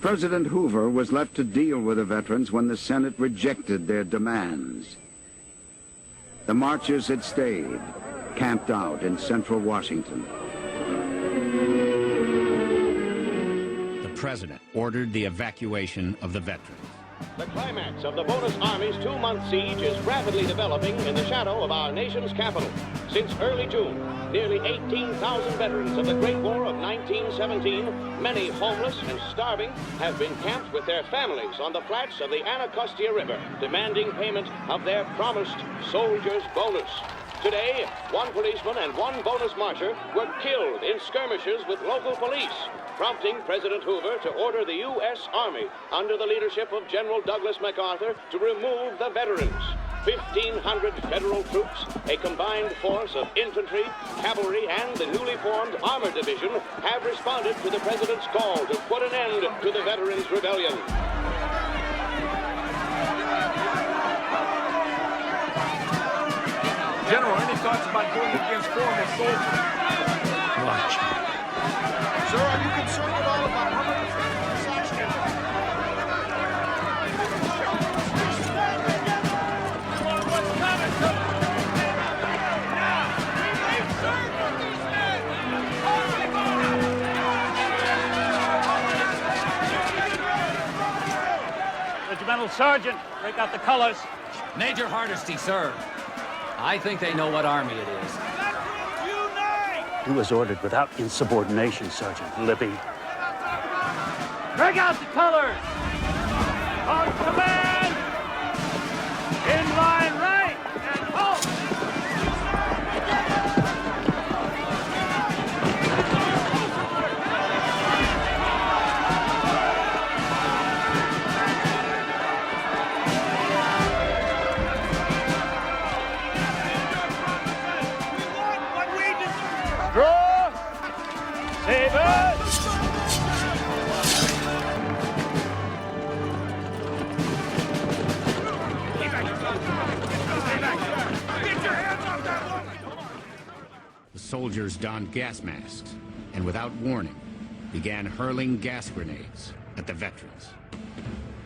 President Hoover was left to deal with the veterans when the Senate rejected their demands. The marchers had stayed, camped out in central Washington. The president ordered the evacuation of the veterans. The climax of the bonus Army's 2-month siege is rapidly developing in the shadow of our nation's capital. Since early June, nearly 18,000 veterans of the Great War of 1917, many homeless and starving, have been camped with their families on the flats of the Anacostia River, demanding payment of their promised soldier's bonus. Today, 1 policeman and 1 bonus marcher were killed in skirmishes with local police, prompting President Hoover to order the U.S. Army, under the leadership of General Douglas MacArthur, to remove the veterans. 1,500 federal troops, a combined force of infantry, cavalry, and the newly formed Armor Division have responded to the President's call to put an end to the veterans' rebellion. General, any thoughts about going against former soldiers? Watch. Sir, are you concerned at all about armor defense action? Regimental Sergeant, break out the colors. Major Hardesty, sir. I think they know what army it is. He was ordered without insubordination, Sergeant Libby. Break out the colors! On command! In line right and halt! Draw! Sabers! The soldiers donned gas masks and, without warning, began hurling gas grenades at the veterans.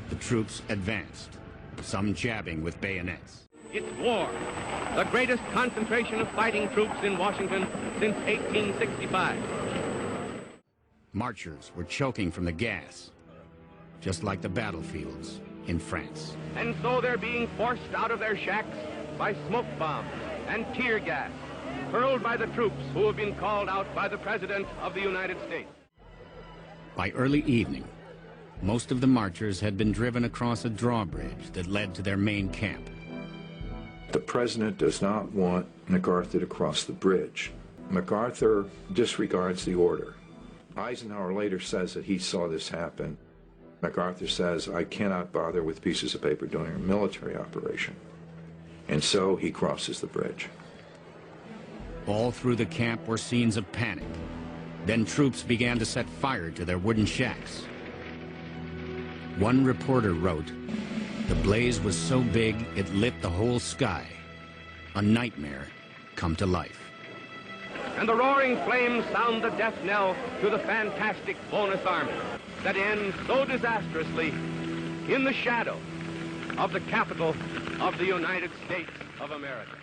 The troops advanced, some jabbing with bayonets. It's war, the greatest concentration of fighting troops in Washington since 1865. Marchers were choking from the gas, just like the battlefields in France. And so they're being forced out of their shacks by smoke bombs and tear gas, hurled by the troops who have been called out by the President of the United States. By early evening, most of the marchers had been driven across a drawbridge that led to their main camp. The president does not want MacArthur to cross the bridge. MacArthur disregards the order. Eisenhower later says that he saw this happen. MacArthur says, I cannot bother with pieces of paper during a military operation. And so he crosses the bridge. All through the camp were scenes of panic. Then troops began to set fire to their wooden shacks. One reporter wrote, "The blaze was so big it lit the whole sky. A nightmare come to life." And the roaring flames sound the death knell to the fantastic bonus army that ends so disastrously in the shadow of the capital of the United States of America.